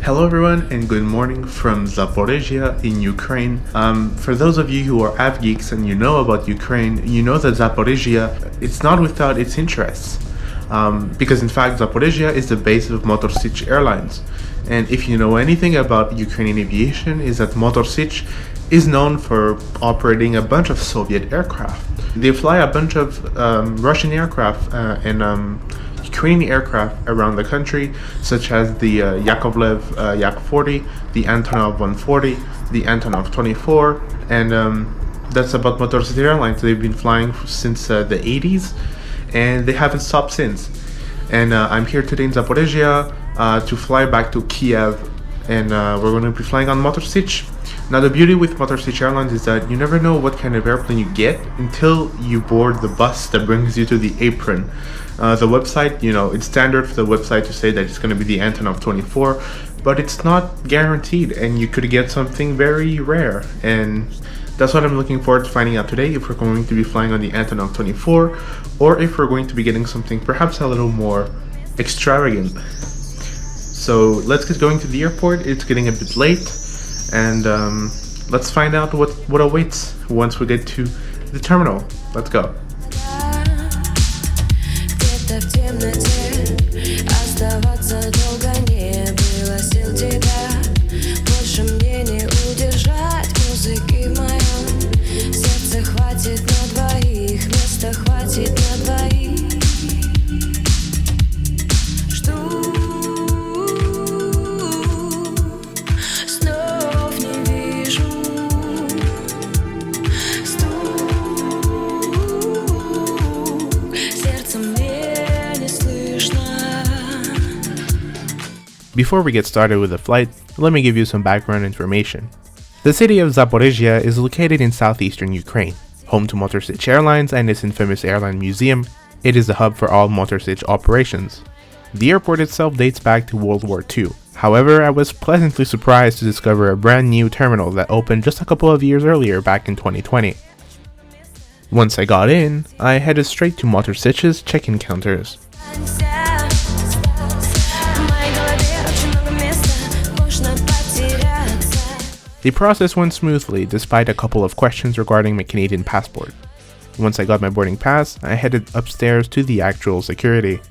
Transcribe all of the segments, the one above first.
Hello everyone and good morning from Zaporizhzhia in Ukraine. For those of you who are avgeeks and you know about Ukraine, you know that Zaporizhzhia, it's not without its interests. Because in fact Zaporizhzhia is the base of Motor Sich Airlines. And if you know anything about Ukrainian aviation, is that Motor Sich is known for operating a bunch of Soviet aircraft. They fly a bunch of Russian aircraft and Ukrainian aircraft around the country, such as the Yakovlev Yak-40, the Antonov 140, the Antonov 24, and that's about Motor Sich Airlines. They've been flying since the 80s, and they haven't stopped since. And I'm here today in Zaporizhzhia to fly back to Kyiv, and we're going to be flying on Motor Sich. Now the beauty with Motor Sich Airlines is that you never know what kind of airplane you get until you board the bus that brings you to the apron. The website, it's standard for the website to say that it's going to be the Antonov 24, but it's not guaranteed, and you could get something very rare. And that's what I'm looking forward to finding out today, if we're going to be flying on the Antonov 24, or if we're going to be getting something perhaps a little more extravagant. So let's get going to the airport. It's getting a bit late, and let's find out what awaits once we get to the terminal. Let's go. В темноте оставаться долго не было сил тебя. Больше мне не удержать музыки в моем сердце. Хватит на двоих, места хватит на двоих. Жду, снов не вижу. Before we get started with the flight, let me give you some background information. The city of Zaporizhzhia is located in southeastern Ukraine, home to Motor Sich Airlines and its infamous airline museum. It is the hub for all Motor Sich operations. The airport itself dates back to World War II. However, I was pleasantly surprised to discover a brand new terminal that opened just a couple of years earlier back in 2020. Once I got in, I headed straight to Motor Sich's check-in counters. The process went smoothly despite a couple of questions regarding my Canadian passport. Once I got my boarding pass, I headed upstairs to the actual security.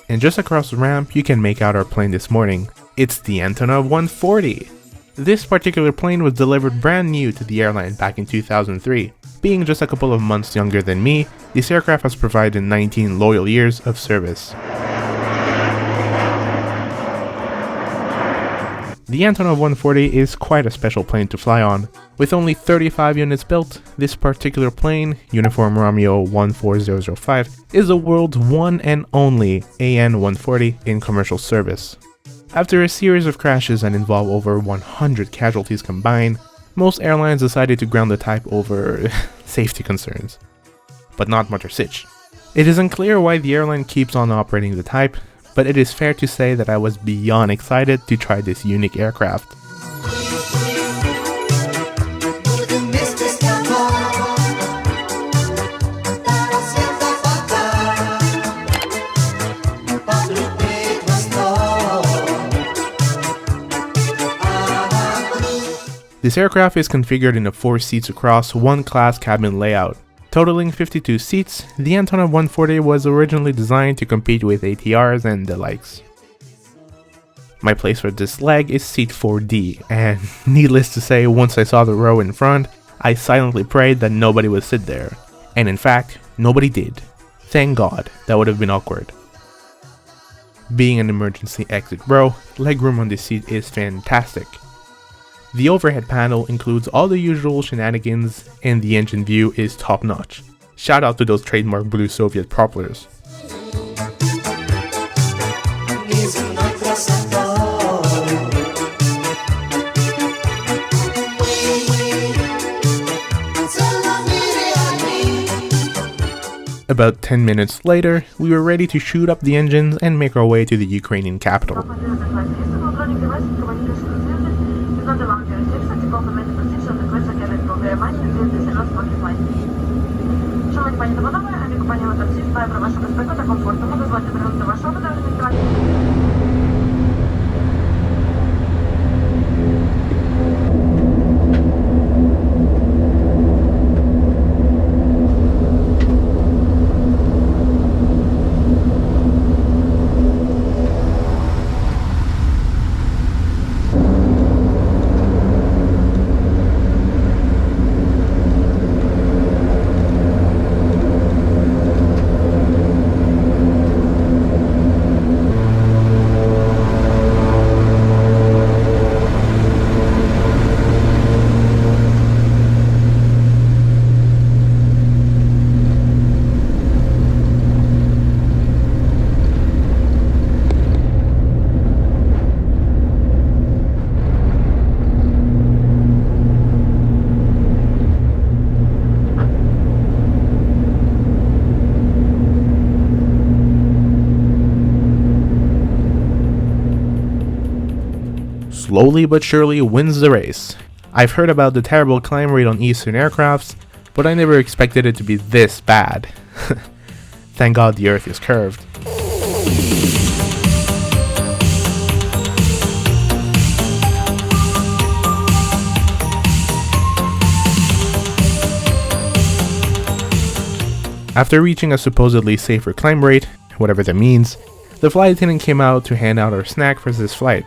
And just across the ramp, you can make out our plane this morning. It's the Antonov 140. This particular plane was delivered brand new to the airline back in 2003. Being just a couple of months younger than me, this aircraft has provided 19 loyal years of service. The Antonov 140 is quite a special plane to fly on. With only 35 units built, this particular plane, Uniform Romeo 14005, is the world's one and only AN-140 in commercial service. After a series of crashes that involve over 100 casualties combined, most airlines decided to ground the type over safety concerns. But not Motor Sich. It is unclear why the airline keeps on operating the type, but it is fair to say that I was beyond excited to try this unique aircraft. This aircraft is configured in a 4 seats across, 1 class cabin layout. Totaling 52 seats, the Antonov 140 was originally designed to compete with ATRs and the likes. My place for this leg is seat 4D, and needless to say, once I saw the row in front, I silently prayed that nobody would sit there. And in fact, nobody did. Thank God, that would have been awkward. Being an emergency exit row, legroom on this seat is fantastic. The overhead panel includes all the usual shenanigans, and the engine view is top notch. Shout out to those trademark blue Soviet propellers. About 10 minutes later, we were ready to shoot up the engines and make our way to the Ukrainian capital. Slowly but surely wins the race. I've heard about the terrible climb rate on Eastern aircrafts, but I never expected it to be this bad. Thank God the Earth is curved. After reaching a supposedly safer climb rate, whatever that means, the flight attendant came out to hand out our snack for this flight.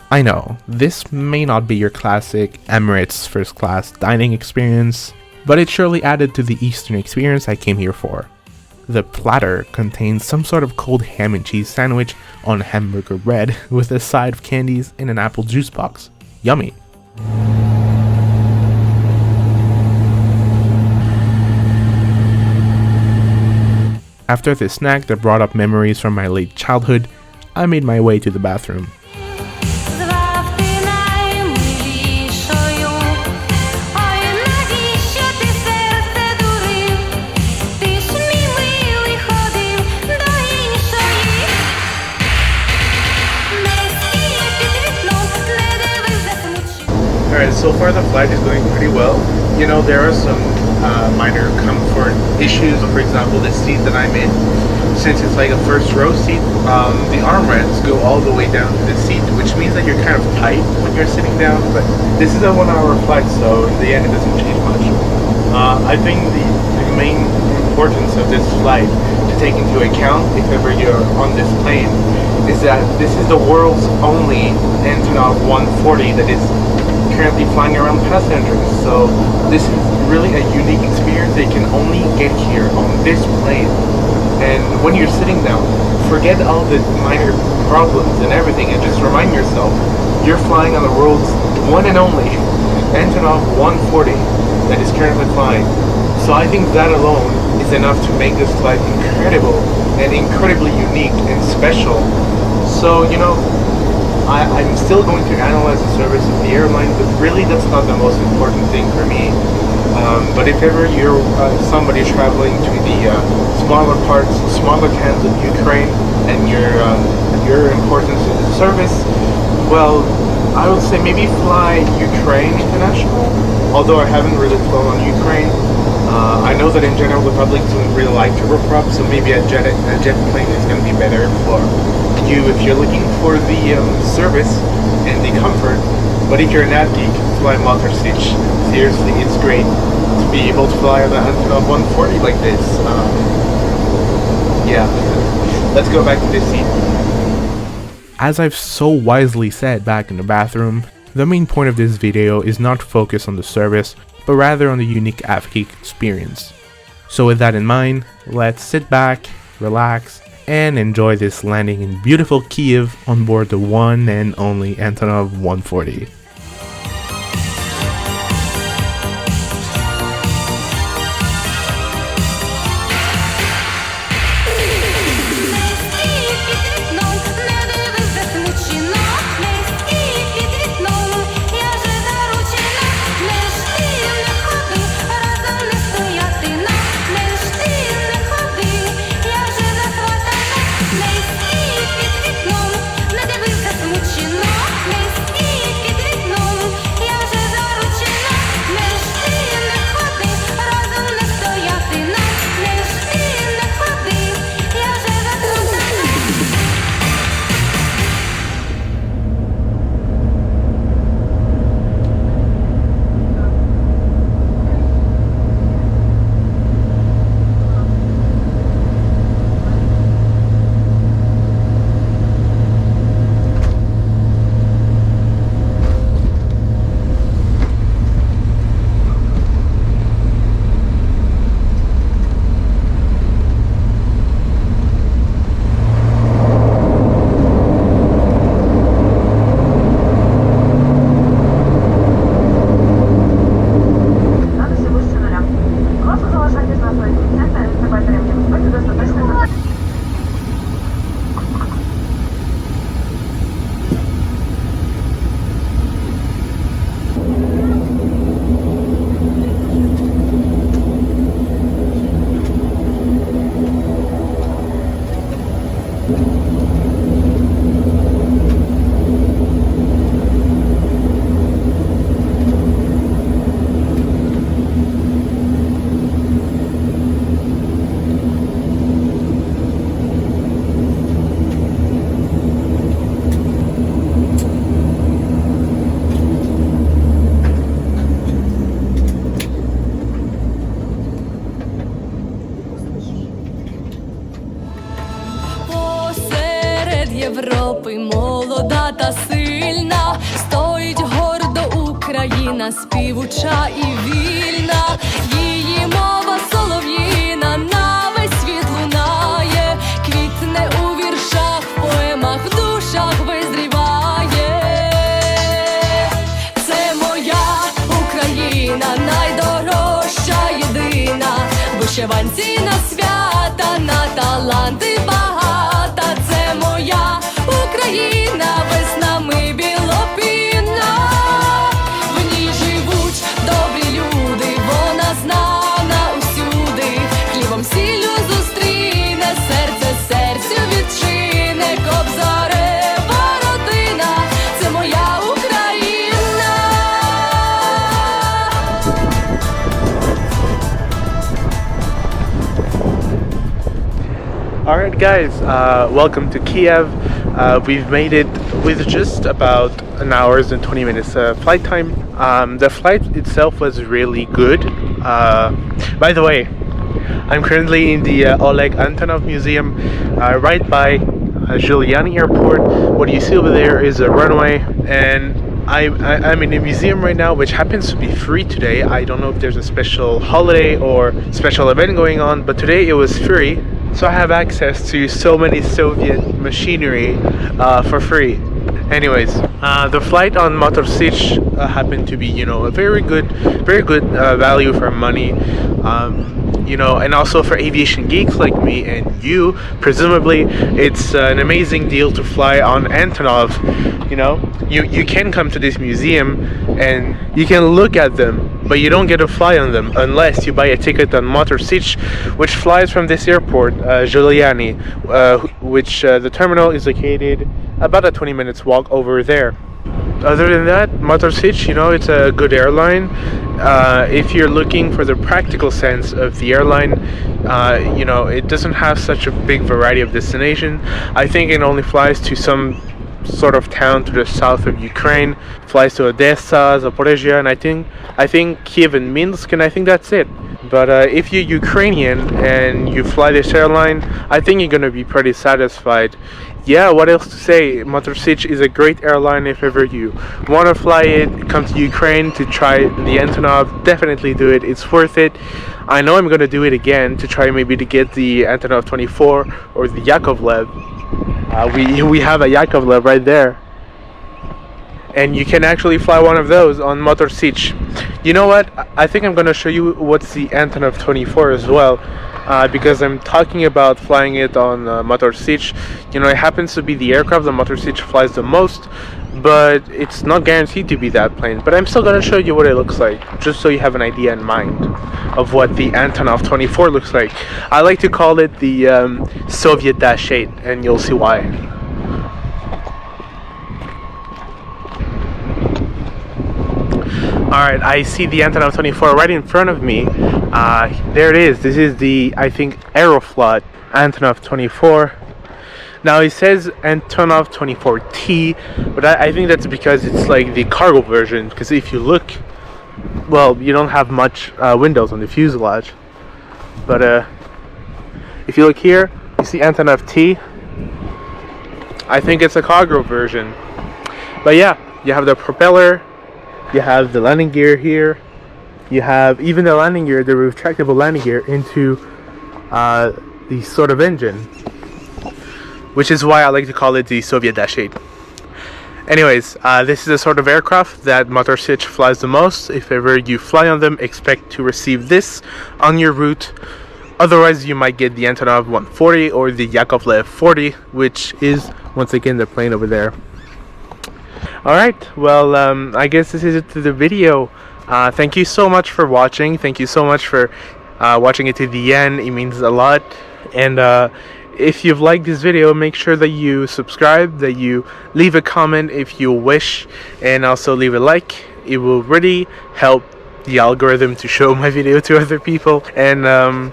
I know, this may not be your classic Emirates first class dining experience, but it surely added to the Eastern experience I came here for. The platter contains some sort of cold ham and cheese sandwich on hamburger bread with a side of candies and an apple juice box. Yummy. After this snack that brought up memories from my late childhood, I made my way to the bathroom. Alright, so far the flight is going pretty well. You know, there are some minor comfort issues. For example, the seat that I'm in, since it's like a first row seat, the armrests go all the way down to the seat, which means that you're kind of tight when you're sitting down. But this is a 1 hour flight, so in the end it doesn't change much. I think the main importance of this flight to take into account if ever you're on this plane is that this is the world's only Antonov 140 that is currently flying around passengers, so this is really a unique experience that you can only get here on this plane. And when you're sitting down, forget all the minor problems and everything and just remind yourself you're flying on the world's one and only Antonov 140 that is currently flying. So I think that alone is enough to make this flight incredible and incredibly unique and special. So, you know, I'm still going to analyze the service of the airline, but really that's not the most important thing for me. But if ever you're somebody traveling to the smaller parts, smaller towns of Ukraine, and your importance to the service, well, I would say maybe fly Ukraine International, although I haven't really flown on Ukraine. I know that in general the public doesn't really like turboprop, so maybe a jet plane is going to be better for you if you're looking for the service and the comfort. But if you're an avgeek, fly Motor Sich. Seriously, it's great to be able to fly on the Antonov 140 like this. Yeah, let's go back to this seat. As I've so wisely said back in the bathroom, the main point of this video is not to focus on the service, but rather on the unique avgeek experience. So with that in mind, let's sit back, relax, and enjoy this landing in beautiful Kyiv on board the one and only Antonov 140. Європи, молода та сильна, стоїть гордо Україна, співуча і вільна. Її мова солов'їна на весь світ лунає, квітне у віршах, поемах, в душах визріває. Це моя Україна, найдорожча, єдина, вишиванці на свята, на таланти багата. Це моя Україна, веснами білопінна, в ній живуть добрі люди, вона знана усюди, хлібом сіллю зустріне, серце серцю відчине, Кобзарева родина, це моя Україна. Alright guys, welcome to Kyiv. We've made it with just about an hours and 20 minutes flight time. The flight itself was really good. By the way, I'm currently in the Oleg Antonov Museum right by Zhuliany airport. What you see over there is a runway, and I'm in a museum right now, which happens to be free today. I don't know if there's a special holiday or special event going on, but today it was free. So I have access to so many Soviet machinery for free. Anyways, the flight on Motor Sich happened to be, you know, a very good value for money. You know, and also for aviation geeks like me and you, presumably it's an amazing deal to fly on Antonov. You know, you can come to this museum and you can look at them, but you don't get to fly on them unless you buy a ticket on Motor Sich, which flies from this airport, Zhuliany, which the terminal is located about a 20 minutes walk over there. Other than that, Motor Sich, you know, it's a good airline. If you're looking for the practical sense of the airline, you know, it doesn't have such a big variety of destination. I think it only flies to some sort of town to the south of Ukraine, flies to Odessa, Zaporizhzhia, and I think Kyiv and Minsk, and I think that's it. But if you're Ukrainian and you fly this airline, I think you're gonna be pretty satisfied. Yeah, what else to say? Motor Sich is a great airline. If ever you want to fly it, come to Ukraine to try the Antonov, definitely do it. It's worth it. I know I'm going to do it again to try maybe to get the Antonov 24 or the Yakovlev. We have a Yakovlev right there. And you can actually fly one of those on Motor Sich. You know what? I think I'm going to show you what's the Antonov 24 as well. Because I'm talking about flying it on Motor Sich. You know, it happens to be the aircraft that Motor Sich flies the most, but it's not guaranteed to be that plane. But I'm still going to show you what it looks like, just so you have an idea in mind of what the Antonov 24 looks like. I like to call it the Soviet Dash 8, and you'll see why. Alright, I see the Antonov 24 right in front of me. There it is. This is the, I think, Aeroflot Antonov 24. Now it says Antonov 24T, but I think that's because it's like the cargo version. Because if you look, well, you don't have much windows on the fuselage. But if you look here, you see Antonov T. I think it's a cargo version. But yeah, you have the propeller. You have the landing gear here. You have even the landing gear, the retractable landing gear into the sort of engine, which is why I like to call it the Soviet Dash 8. Anyways, this is the sort of aircraft that Motor Sich flies the most. If ever you fly on them, expect to receive this on your route. Otherwise, you might get the Antonov 140 or the Yakovlev 40, which is once again the plane over there. Alright, well, I guess this is it to the video. Thank you so much for watching. Thank you so much for watching it to the end. It means a lot. And if you've liked this video, make sure that you subscribe, that you leave a comment if you wish, and also leave a like. It will really help the algorithm to show my video to other people. And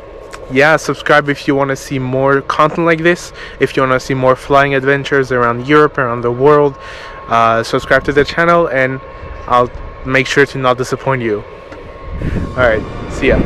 yeah, subscribe if you want to see more content like this. If you want to see more flying adventures around Europe, around the world, subscribe to the channel, and I'll make sure to not disappoint you. Alright, see ya.